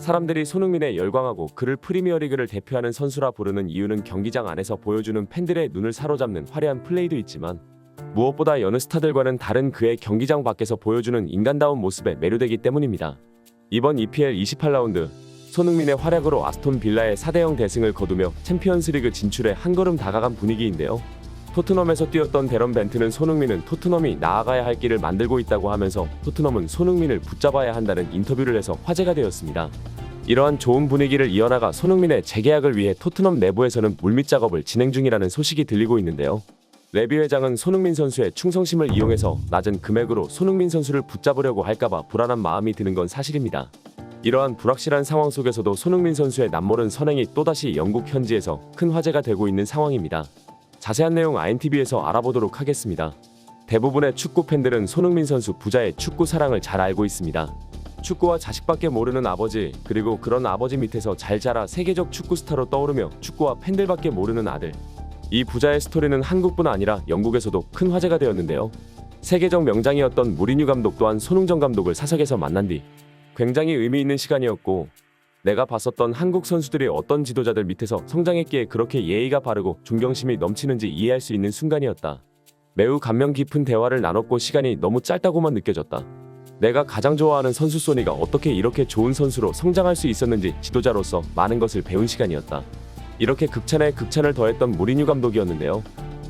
사람들이 손흥민에 열광하고 그를 프리미어리그를 대표하는 선수라 부르는 이유는 경기장 안에서 보여주는 팬들의 눈을 사로잡는 화려한 플레이도 있지만 무엇보다 여느 스타들과는 다른 그의 경기장 밖에서 보여주는 인간다운 모습에 매료되기 때문입니다. 이번 EPL 28라운드 손흥민의 활약으로 아스톤 빌라의 4대0 대승을 거두며 챔피언스리그 진출에 한 걸음 다가간 분위기인데요. 토트넘에서 뛰었던 데런 벤트는 손흥민은 토트넘이 나아가야 할 길을 만들고 있다고 하면서 토트넘은 손흥민을 붙잡아야 한다는 인터뷰를 해서 화제가 되었습니다. 이러한 좋은 분위기를 이어나가 손흥민의 재계약을 위해 토트넘 내부에서는 물밑 작업을 진행 중이라는 소식이 들리고 있는데요. 레비 회장은 손흥민 선수의 충성심을 이용해서 낮은 금액으로 손흥민 선수를 붙잡으려고 할까봐 불안한 마음이 드는 건 사실입니다. 이러한 불확실한 상황 속에서도 손흥민 선수의 남모른 선행이 또다시 영국 현지에서 큰 화제가 되고 있는 상황입니다. 자세한 내용 INTV에서 알아보도록 하겠습니다. 대부분의 축구 팬들은 손흥민 선수 부자의 축구 사랑을 잘 알고 있습니다. 축구와 자식밖에 모르는 아버지, 그리고 그런 아버지 밑에서 잘 자라 세계적 축구 스타로 떠오르며 축구와 팬들밖에 모르는 아들. 이 부자의 스토리는 한국뿐 아니라 영국에서도 큰 화제가 되었는데요. 세계적 명장이었던 무리뉴 감독 또한 손흥정 감독을 사석에서 만난 뒤 굉장히 의미 있는 시간이었고, 내가 봤었던 한국 선수들이 어떤 지도자들 밑에서 성장했기에 그렇게 예의가 바르고 존경심이 넘치는지 이해할 수 있는 순간이었다. 매우 감명 깊은 대화를 나눴고 시간이 너무 짧다고만 느껴졌다. 내가 가장 좋아하는 선수 소니가 어떻게 이렇게 좋은 선수로 성장할 수 있었는지 지도자로서 많은 것을 배운 시간이었다. 이렇게 극찬에 극찬을 더했던 무리뉴 감독이었는데요.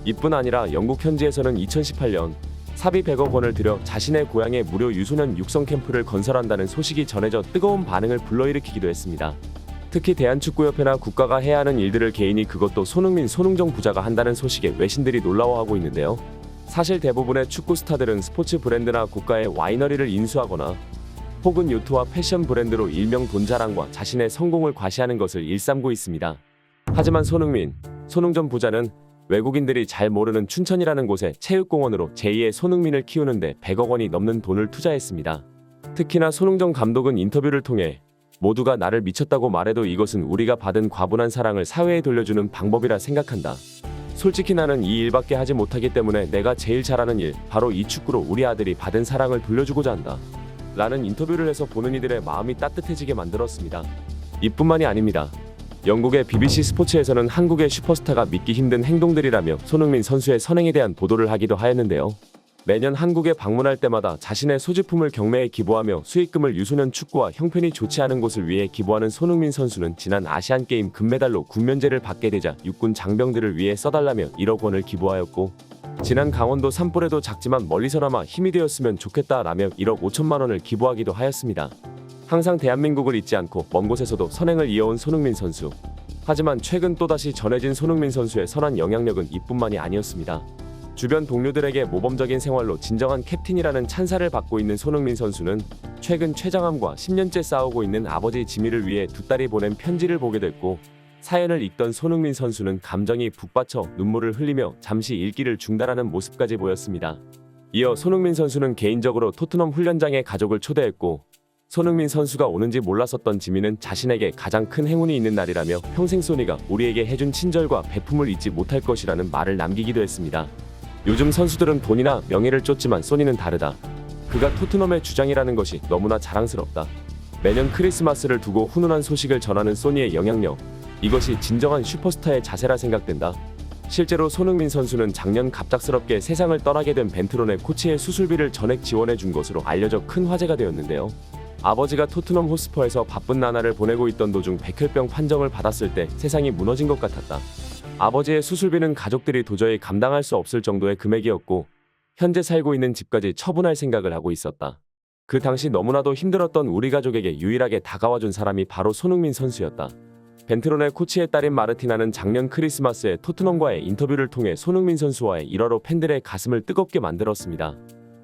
이뿐 아니라 영국 현지에서는 2018년 사비 100억 원을 들여 자신의 고향에 무료 유소년 육성 캠프를 건설한다는 소식이 전해져 뜨거운 반응을 불러일으키기도 했습니다. 특히 대한축구협회나 국가가 해야 하는 일들을 개인이, 그것도 손흥민, 손흥정 부자가 한다는 소식에 외신들이 놀라워하고 있는데요. 사실 대부분의 축구 스타들은 스포츠 브랜드나 국가의 와이너리를 인수하거나 혹은 요트와 패션 브랜드로 일명 돈 자랑과 자신의 성공을 과시하는 것을 일삼고 있습니다. 하지만 손흥민, 손흥정 부자는 외국인들이 잘 모르는 춘천이라는 곳에 체육공원으로 제2의 손흥민을 키우는데 100억 원이 넘는 돈을 투자했습니다. 특히나 손흥정 감독은 인터뷰를 통해 모두가 나를 미쳤다고 말해도 이것은 우리가 받은 과분한 사랑을 사회에 돌려주는 방법이라 생각한다. 솔직히 나는 이 일밖에 하지 못하기 때문에 내가 제일 잘하는 일, 바로 이 축구로 우리 아들이 받은 사랑을 돌려주고자 한다. 라는 인터뷰를 해서 보는 이들의 마음이 따뜻해지게 만들었습니다. 이뿐만이 아닙니다. 영국의 BBC 스포츠에서는 한국의 슈퍼스타가 믿기 힘든 행동들이라며 손흥민 선수의 선행에 대한 보도를 하기도 하였는데요. 매년 한국에 방문할 때마다 자신의 소지품을 경매에 기부하며 수익금을 유소년 축구와 형편이 좋지 않은 곳을 위해 기부하는 손흥민 선수는 지난 아시안게임 금메달로 군면제를 받게 되자 육군 장병들을 위해 써달라며 1억 원을 기부하였고, 지난 강원도 산불에도 작지만 멀리서나마 힘이 되었으면 좋겠다라며 1억 5천만 원을 기부하기도 하였습니다. 항상 대한민국을 잊지 않고 먼 곳에서도 선행을 이어온 손흥민 선수. 하지만 최근 또다시 전해진 손흥민 선수의 선한 영향력은 이뿐만이 아니었습니다. 주변 동료들에게 모범적인 생활로 진정한 캡틴이라는 찬사를 받고 있는 손흥민 선수는 최근 최장암과 10년째 싸우고 있는 아버지 지미를 위해 두 딸이 보낸 편지를 보게 됐고, 사연을 읽던 손흥민 선수는 감정이 북받쳐 눈물을 흘리며 잠시 읽기를 중단하는 모습까지 보였습니다. 이어 손흥민 선수는 개인적으로 토트넘 훈련장에 가족을 초대했고, 손흥민 선수가 오는지 몰랐었던 지민은 자신에게 가장 큰 행운이 있는 날이라며 평생 소니가 우리에게 해준 친절과 배품을 잊지 못할 것이라는 말을 남기기도 했습니다. 요즘 선수들은 돈이나 명예를 쫓지만 소니는 다르다. 그가 토트넘의 주장이라는 것이 너무나 자랑스럽다. 매년 크리스마스를 두고 훈훈한 소식을 전하는 소니의 영향력, 이것이 진정한 슈퍼스타의 자세라 생각된다. 실제로 손흥민 선수는 작년 갑작스럽게 세상을 떠나게 된 벤트론의 코치의 수술비를 전액 지원해 준 것으로 알려져 큰 화제가 되었는데요. 아버지가 토트넘 호스퍼에서 바쁜 나날을 보내고 있던 도중 백혈병 판정을 받았을 때 세상이 무너진 것 같았다. 아버지의 수술비는 가족들이 도저히 감당할 수 없을 정도의 금액이었고, 현재 살고 있는 집까지 처분할 생각을 하고 있었다. 그 당시 너무나도 힘들었던 우리 가족에게 유일하게 다가와준 사람이 바로 손흥민 선수였다. 벤트론의 코치의 딸인 마르티나는 작년 크리스마스에 토트넘과의 인터뷰를 통해 손흥민 선수와의 일화로 팬들의 가슴을 뜨겁게 만들었습니다.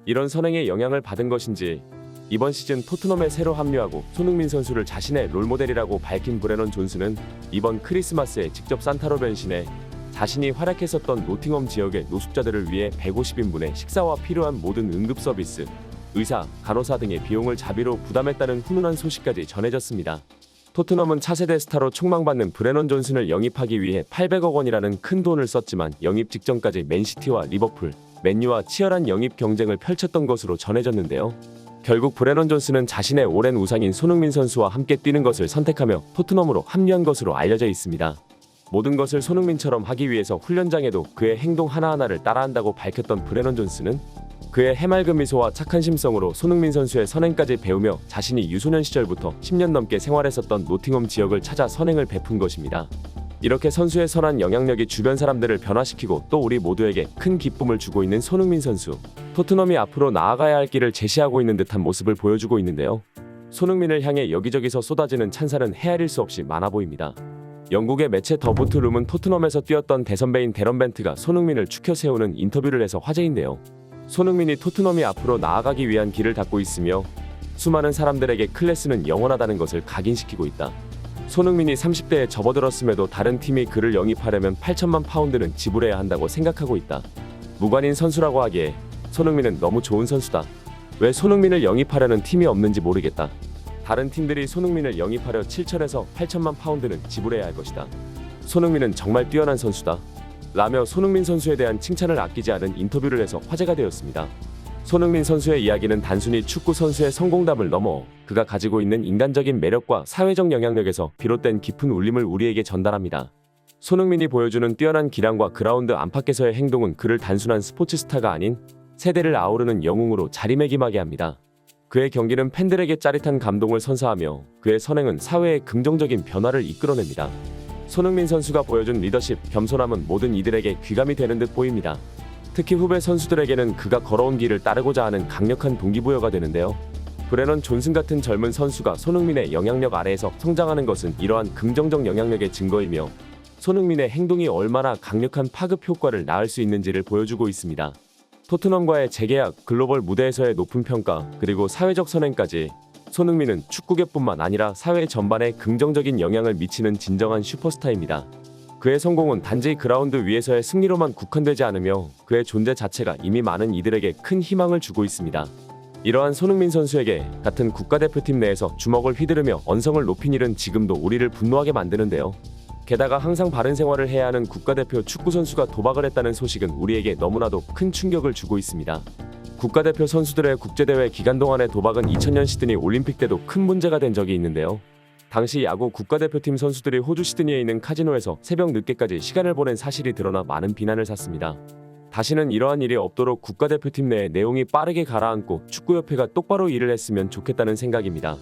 이런 선행에 영향을 받은 것인지 이번 시즌 토트넘에 새로 합류하고 손흥민 선수를 자신의 롤모델이라고 밝힌 브레넌 존스는 이번 크리스마스에 직접 산타로 변신해 자신이 활약했었던 노팅엄 지역의 노숙자들을 위해 150인분의 식사와 필요한 모든 응급 서비스, 의사, 간호사 등의 비용을 자비로 부담했다는 훈훈한 소식까지 전해졌습니다. 토트넘은 차세대 스타로 촉망받는 브레넌 존슨을 영입하기 위해 800억 원이라는 큰 돈을 썼지만 영입 직전까지 맨시티와 리버풀, 맨유와 치열한 영입 경쟁을 펼쳤던 것으로 전해졌는데요. 결국 브레넌 존스는 자신의 오랜 우상인 손흥민 선수와 함께 뛰는 것을 선택하며 토트넘으로 합류한 것으로 알려져 있습니다. 모든 것을 손흥민처럼 하기 위해서 훈련장에도 그의 행동 하나하나를 따라한다고 밝혔던 브레넌 존스는 그의 해맑은 미소와 착한 심성으로 손흥민 선수의 선행까지 배우며 자신이 유소년 시절부터 10년 넘게 생활했었던 노팅엄 지역을 찾아 선행을 베푼 것입니다. 이렇게 선수의 선한 영향력이 주변 사람들을 변화시키고 또 우리 모두에게 큰 기쁨을 주고 있는 손흥민 선수. 토트넘이 앞으로 나아가야 할 길을 제시하고 있는 듯한 모습을 보여주고 있는데요. 손흥민을 향해 여기저기서 쏟아지는 찬사는 헤아릴 수 없이 많아 보입니다. 영국의 매체 더 부트룸은 토트넘에서 뛰었던 대선배인 데런 벤트가 손흥민을 추켜 세우는 인터뷰를 해서 화제인데요. 손흥민이 토트넘이 앞으로 나아가기 위한 길을 닫고 있으며 수많은 사람들에게 클래스는 영원하다는 것을 각인시키고 있다. 손흥민이 30대에 접어들었음에도 다른 팀이 그를 영입하려면 8천만 파운드는 지불해야 한다고 생각하고 있다. 무관인 선수라고 하기에 손흥민은 너무 좋은 선수다. 왜 손흥민을 영입하려는 팀이 없는지 모르겠다. 다른 팀들이 손흥민을 영입하려 7천에서 8천만 파운드는 지불해야 할 것이다. 손흥민은 정말 뛰어난 선수다. 라며 손흥민 선수에 대한 칭찬을 아끼지 않은 인터뷰를 해서 화제가 되었습니다. 손흥민 선수의 이야기는 단순히 축구 선수의 성공담을 넘어 그가 가지고 있는 인간적인 매력과 사회적 영향력에서 비롯된 깊은 울림을 우리에게 전달합니다. 손흥민이 보여주는 뛰어난 기량과 그라운드 안팎에서의 행동은 그를 단순한 스포츠 스타가 아닌 세대를 아우르는 영웅으로 자리매김하게 합니다. 그의 경기는 팬들에게 짜릿한 감동을 선사하며 그의 선행은 사회에 긍정적인 변화를 이끌어냅니다. 손흥민 선수가 보여준 리더십, 겸손함은 모든 이들에게 귀감이 되는 듯 보입니다. 특히 후배 선수들에게는 그가 걸어온 길을 따르고자 하는 강력한 동기부여가 되는데요. 브레넌 존슨 같은 젊은 선수가 손흥민의 영향력 아래에서 성장하는 것은 이러한 긍정적 영향력의 증거이며 손흥민의 행동이 얼마나 강력한 파급 효과를 낳을 수 있는지를 보여주고 있습니다. 토트넘과의 재계약, 글로벌 무대에서의 높은 평가, 그리고 사회적 선행까지 손흥민은 축구계뿐만 아니라 사회 전반에 긍정적인 영향을 미치는 진정한 슈퍼스타입니다. 그의 성공은 단지 그라운드 위에서의 승리로만 국한되지 않으며 그의 존재 자체가 이미 많은 이들에게 큰 희망을 주고 있습니다. 이러한 손흥민 선수에게 같은 국가대표팀 내에서 주먹을 휘두르며 언성을 높인 일은 지금도 우리를 분노하게 만드는데요. 게다가 항상 바른 생활을 해야 하는 국가대표 축구선수가 도박을 했다는 소식은 우리에게 너무나도 큰 충격을 주고 있습니다. 국가대표 선수들의 국제대회 기간 동안의 도박은 2000년 시드니 올림픽 때도 큰 문제가 된 적이 있는데요. 당시 야구 국가대표팀 선수들이 호주 시드니에 있는 카지노에서 새벽 늦게까지 시간을 보낸 사실이 드러나 많은 비난을 샀습니다. 다시는 이러한 일이 없도록 국가대표팀 내의 내용이 빠르게 가라앉고 축구협회가 똑바로 일을 했으면 좋겠다는 생각입니다.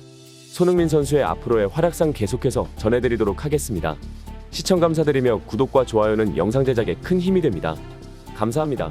손흥민 선수의 앞으로의 활약상 계속해서 전해드리도록 하겠습니다. 시청 감사드리며 구독과 좋아요는 영상 제작에 큰 힘이 됩니다. 감사합니다.